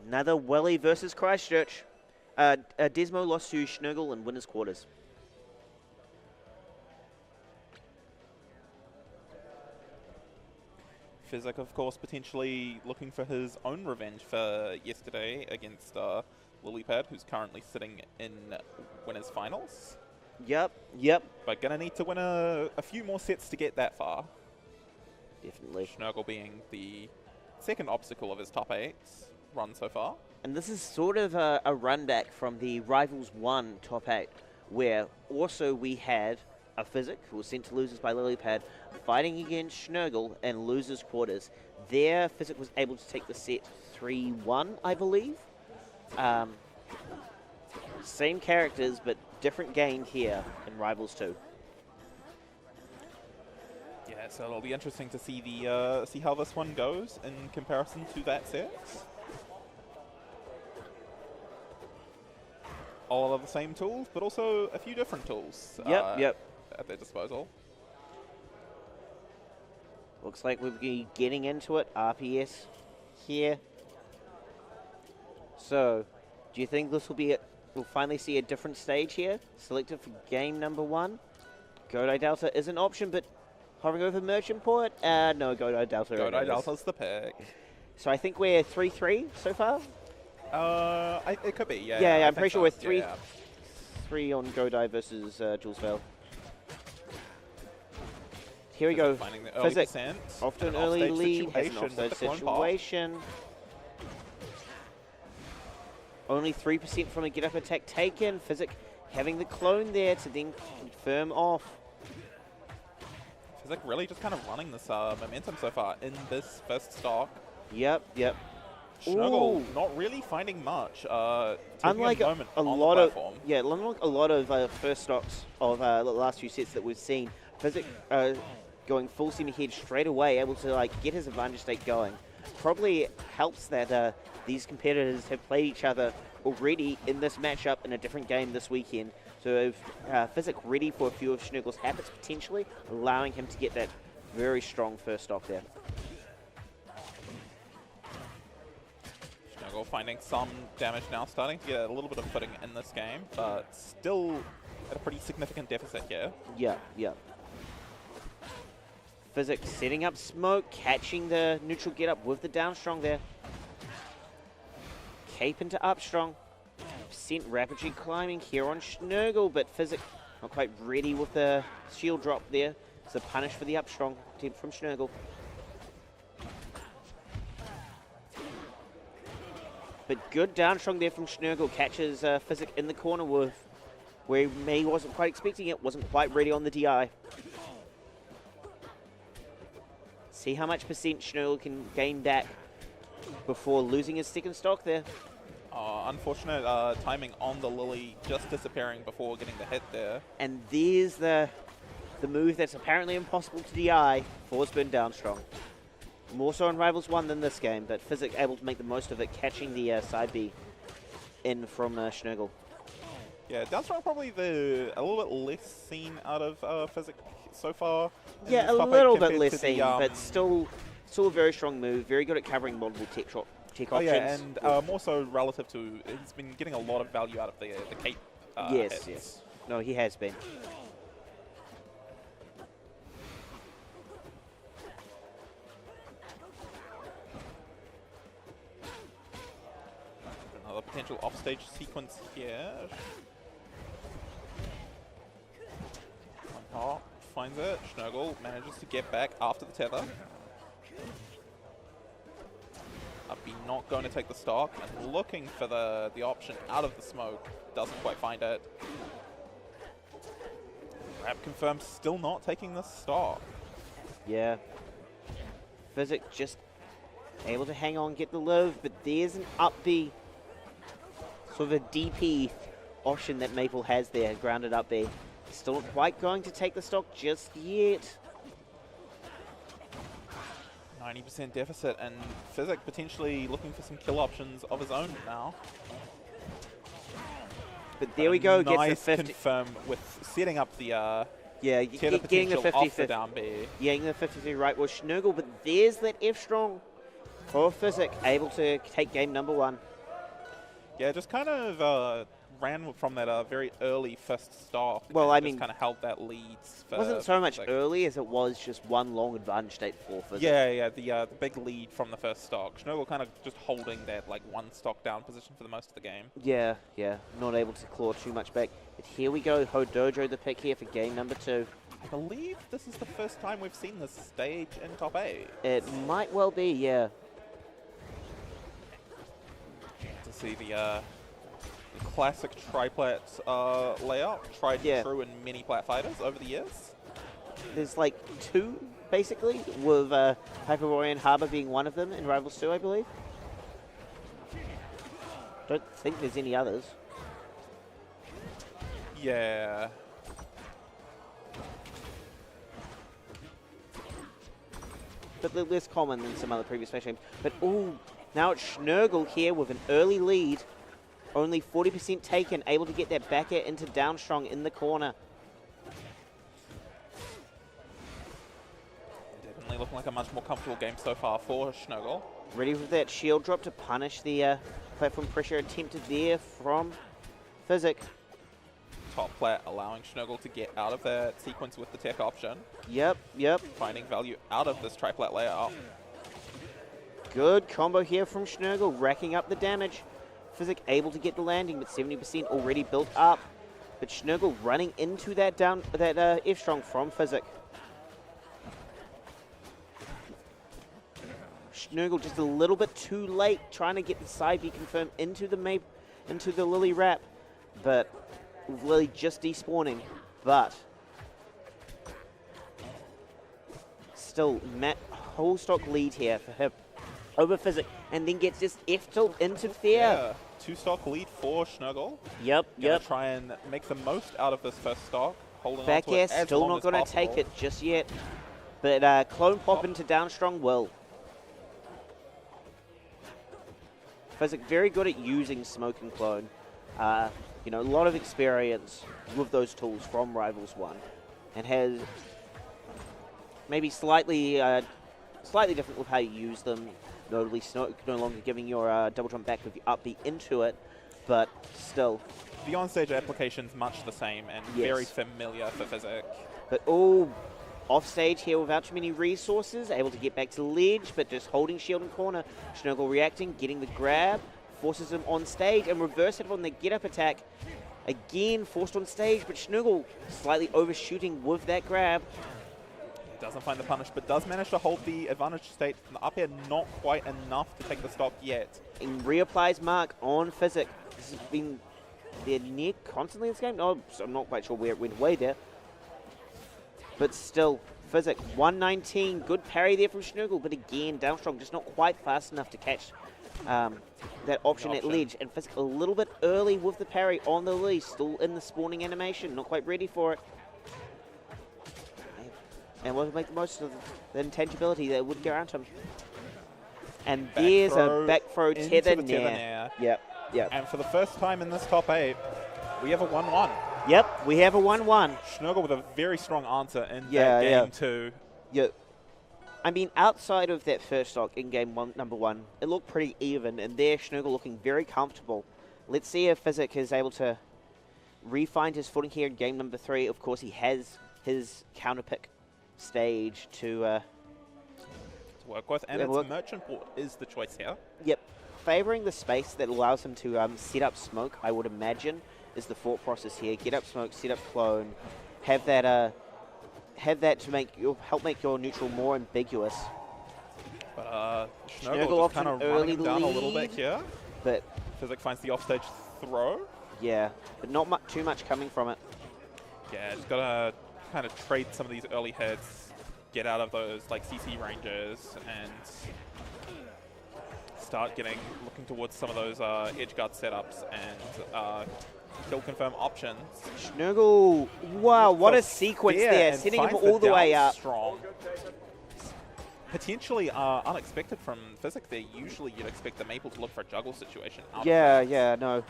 Another Welly versus Christchurch. Desmo lost to Shnurgle in winners' quarters. Fisic, of course, potentially looking for his own revenge for yesterday against Lilypad, who's currently sitting in winners' finals. Yep. But gonna need to win a few more sets to get that far. Definitely. Shnurgle being the second obstacle of his top 8 run so far. And this is sort of a run back from the Rivals 1 top 8, where also we had a Fisic, who was sent to losers by Lilypad, fighting against Shnurgle in losers' quarters. There, Fisic was able to take the set 3-1, I believe. Same characters, but different game here in Rivals 2. Yeah, so it'll be interesting to see the see how this one goes in comparison to that set. All of the same tools, but also a few different tools Yep. at their disposal. Looks like we'll be getting into it. RPS here. So, do you think this will be we'll finally see a different stage here? Selected for game number 1. Godai Delta is an option, but hovering over Merchant Port? No, Godai Delta. Godai Delta's the pick. So I think we're 3-3 so far? It could be, yeah. Yeah, I'm pretty sure we're 3 yeah. 3 on Godai versus Jules Vale. Here we go. Finding the early Fisic, descent. off to an An early offstage lead, has an situation offside with the clone path. situation. Only 3% from a get-up attack taken. Fisic having the clone there to then confirm off. Fisic really just kind of running this momentum so far in this first stock. Yep. Shnurgle Ooh. not really finding much. Unlike a moment a on lot the of platform. unlike a lot of first stocks of the last few sets that we've seen, Fisic going full steam ahead straight away, able to get his advantage state going. Probably helps that these competitors have played each other already in this matchup in a different game this weekend. So Fisic ready for a few of Shnurgle's habits potentially, allowing him to get that very strong first stock there. Shnurgle finding some damage now, starting to get a little bit of footing in this game, but still at a pretty significant deficit here. Yeah. Fisic setting up smoke, catching the neutral get up with the down strong there. Cape into up strong. Percent rapidly climbing here on Shnurgle, but Fisic not quite ready with the shield drop there. It's a punish for the up strong attempt from Shnurgle. But good down strong there from Shnurgle, catches Fisic in the corner with where he wasn't quite expecting it, wasn't quite ready on the DI. See how much percent Shnurgle can gain back before losing his second stock there. Unfortunate timing on the Lily, just disappearing before getting the hit there. And there's the move that's apparently impossible to DI, force burn down strong. More so in Rivals 1 than this game, but Fisic able to make the most of it, catching the side B in from Shnurgle. Yeah, Downstrong probably a little bit less seen out of Fisic so far. Yeah, a little bit less seen, but still a very strong move. Very good at covering multiple tech options. Yeah, and more so relative to, he's been getting a lot of value out of the cape hits. Yes. No, he has been. Another potential offstage sequence here. Oh, finds it. Shnurgle manages to get back after the tether. Be not going to take the stock and looking for the option out of the smoke. Doesn't quite find it. Grab confirmed, still not taking the stock. Yeah. Fisic just able to hang on, get the live, but there's an up B. Sort of a DP option that Maple has there, grounded up B. Still not quite going to take the stock just yet. 90% deficit, and Fisic potentially looking for some kill options of his own now. But there we go, nice gets the 50. Confirm with setting up the yeah, getting the 50 off the down B. Yeah, getting the 53 right was Shnurgle, but there's that F strong for Fisic, able to take game number 1. Yeah, just kind of ran from that very early first stock. Well, and I just mean, kind of held that lead. It wasn't so much early as it was just one long advantage state for Fisic. Yeah, the big lead from the first stock. Shnurgle kind of just holding that like one stock down position for the most of the game. Yeah, not able to claw too much back. But here we go, Hodojo the pick here for game number 2. I believe this is the first time we've seen this stage in top 8. It might well be, yeah. To see the classic triplat layout, tried and true in many plat fighters over the years. There's like 2, basically, with Hyperborean Harbour being one of them in Rivals 2, I believe. Don't think there's any others. Yeah. But they're less common than some other previous Smash games. But, ooh, now it's Shnurgle here with an early lead. Only 40% taken, able to get that back air into down strong in the corner. Definitely looking like a much more comfortable game so far for Shnurgle. Ready with that shield drop to punish the platform pressure attempted there from Fisic. Top plat allowing Shnurgle to get out of that sequence with the tech option. Yep. Finding value out of this triplat layout. Good combo here from Shnurgle, racking up the damage. Fisic able to get the landing, but 70% already built up. But Shnurgle running into that F-Strong from Fisic. Shnurgle just a little bit too late, trying to get the side B confirmed into the Lily wrap, but Lily just despawning. But still, whole stock lead here for him over Fisic, and then gets this F-tilt into fair. Yeah, 2-stock lead for Shnurgle. Yep. Try and make the most out of this first stock. Holding Back on to air it as still long not as going to possible. take it just yet. But clone pop into down strong will. Fisic very good at using smoke and clone. You know, a lot of experience with those tools from Rivals 1, and has maybe slightly different with how you use them. Notably, no longer giving your double jump back with your up B into it, but still. The on-stage application's much the same and very familiar for Fisic. But all off stage here without too many resources, able to get back to the ledge, but just holding shield in corner. Shnurgle reacting, getting the grab, forces him on stage, and reverse it on the get-up attack. Again, forced on stage, but Shnurgle slightly overshooting with that grab. Doesn't find the punish, but does manage to hold the advantage state from the up air, not quite enough to take the stock yet. And reapplies mark on Fisic. This has been there near constantly in this game. No, so I'm not quite sure where it went away there. But still, Fisic, 119. Good parry there from Shnurgle, but again, downstrong just not quite fast enough to catch that option at ledge. And Fisic a little bit early with the parry on the lead, still in the spawning animation, not quite ready for it. And we'll make the most of the intangibility that would grant him. And there's a back throw tether nair. Yep. And for the first time in this top 8, we have a 1-1. Yep, we have a 1-1. Shnurgle with a very strong answer in that game too. Yep. I mean, outside of that first stock in game number 1, it looked pretty even, and there Shnurgle looking very comfortable. Let's see if Fisic is able to re-find his footing here in game number 3. Of course, he has his counterpick stage to work with, and Merchant Port is the choice here. Yep. Favouring the space that allows him to set up smoke, I would imagine, is the thought process here. Get up smoke, set up clone, have that to help make your neutral more ambiguous. But Shnurgle just kind of running down a little bit here. But Fisic finds the offstage throw. Yeah, but not too much coming from it. Yeah, just gotta kind of trade some of these early hits, get out of those like CC ranges, and start looking towards some of those edge guard setups and kill confirm options. Shnurgle, wow, what a sequence there, sending him all the way up. Strong. Potentially unexpected from Fisic there. Usually you'd expect the Maple to look for a juggle situation. No.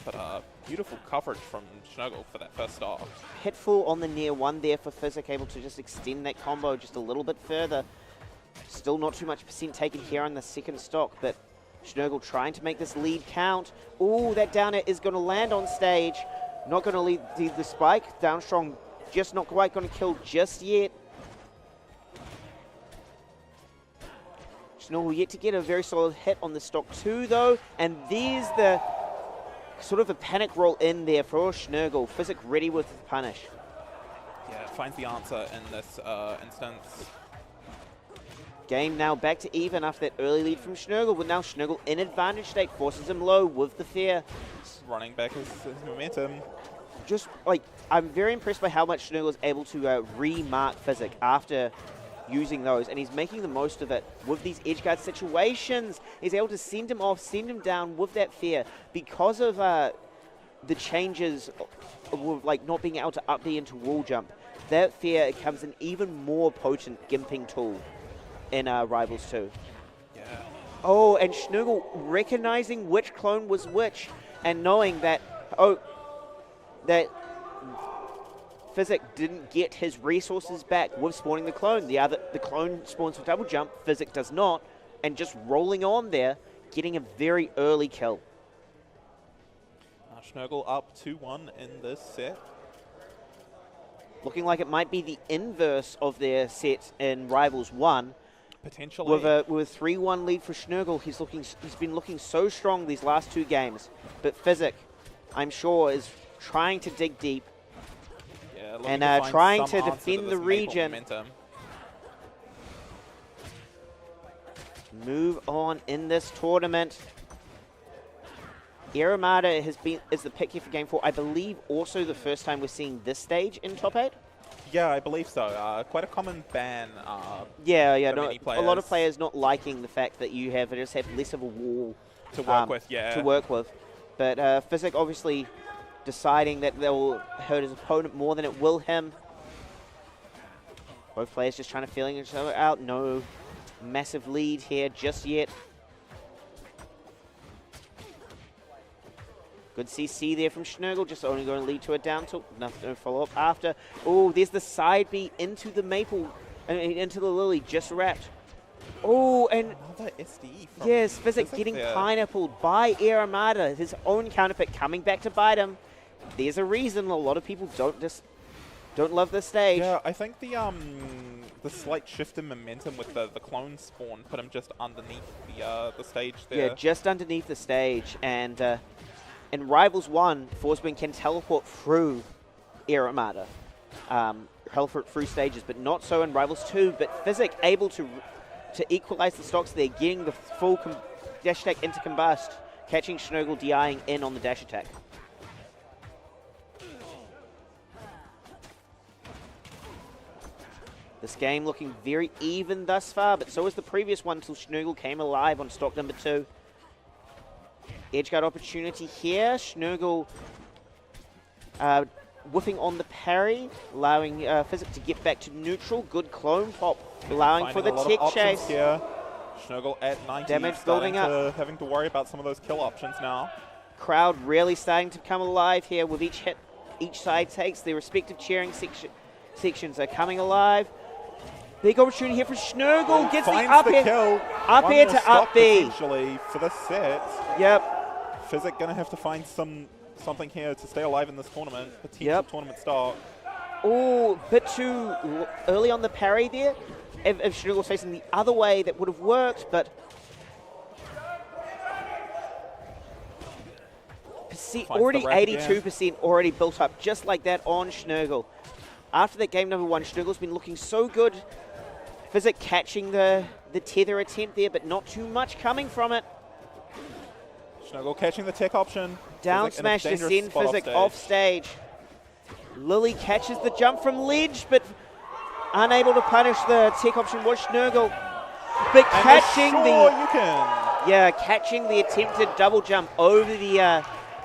But beautiful coverage from Shnurgle for that first stop. Hitful on the near one there for Fisic, able to just extend that combo just a little bit further. Still not too much percent taken here on the second stock, but Shnurgle trying to make this lead count. Ooh, that down air is going to land on stage. Not going to lead the spike. Down strong, just not quite going to kill just yet. Shnurgle yet to get a very solid hit on the stock too, though. And there's the sort of a panic roll in there for Shnurgle. Fisic ready with the punish. Yeah, finds the answer in this instance. Game now back to even after that early lead from Shnurgle, but now Shnurgle in advantage state forces him low with the fear. Running back his momentum. Just like, I'm very impressed by how much Shnurgle is able to remark Fisic after using those, and he's making the most of it with these edge guard situations. He's able to send him off, send him down with that fear because of the changes with like not being able to up B into wall jump. That fear becomes an even more potent gimping tool in Rivals 2. Yeah. Oh, and Shnurgle recognizing which clone was which and knowing that, that Fisic didn't get his resources back with spawning the clone. The clone spawns for double jump, Fisic does not, and just rolling on there, getting a very early kill. Shnurgle up 2-1 in this set. Looking like it might be the inverse of their set in Rivals 1. Potentially. With a 3-1 lead for Shnurgle, he's been looking so strong these last two games. But Fisic, I'm sure, is trying to dig deep. Yeah, and trying to defend the region. Move on in this tournament. Air Armada is the pick here for Game 4. I believe also the first time we're seeing this stage in Top 8. Yeah, I believe so. Quite a common ban. Yeah. A lot of players not liking the fact that you just have less of a wall to work with. Yeah. To work with, but Fisic obviously deciding that they'll hurt his opponent more than it will him. Both players just trying to feeling each other out. No massive lead here just yet. Good CC there from Shnurgle, just only going to lead to a down tilt. Nothing to follow up after. Oh, there's the side B into the maple, into the lily, just wrapped. Oh, and another SD from yes, Fisic getting pineappled by Air Armada. His own counterpick coming back to bite him. There's a reason a lot of people don't love this stage. Yeah, I think the slight shift in momentum with the clone spawn put him just underneath the stage there. Yeah, just underneath the stage, and in Rivals 1, Forsberg can teleport through Air Armada, teleport through stages, but not so in Rivals 2. But Fisic able to equalize the stocks there, getting the full dash attack into combust, catching Shnurgle DIing in on the dash attack. This game looking very even thus far, but so was the previous one until Shnurgle came alive on stock number 2. Edgeguard opportunity here. Shnurgle whiffing on the parry, allowing Fisic to get back to neutral. Good clone pop, allowing for the tech chase. Here. Shnurgle at 90, damage building up. Having to worry about some of those kill options now. Crowd really starting to come alive here with each hit each side takes. Their respective cheering sections are coming alive. Big opportunity here for Shnurgle. Gets the up air. Kill. Up air to up B. Potentially for the set. Yep. Fisic gonna have to find something here to stay alive in this tournament. Potential tournament start. Oh, bit too early on the parry there. If Shnurgle was facing the other way, that would have worked, but already 82% already built up just like that on Shnurgle. After that game number 1, Shnurgle's been looking so good. Fisic catching the tether attempt there, but not too much coming from it. Shnurgle catching the tech option. Down smash to send Fisic off stage. Lily catches the jump from ledge, but unable to punish the tech option was Shnurgle. But catching catching the attempted double jump over the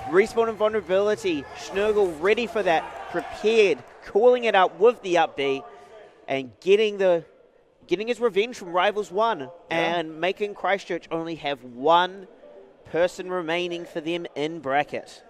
respawn invulnerability. Shnurgle ready for that, prepared, calling it out with the up B, and getting his revenge from Rivals 1, and making Christchurch only have one person remaining for them in bracket.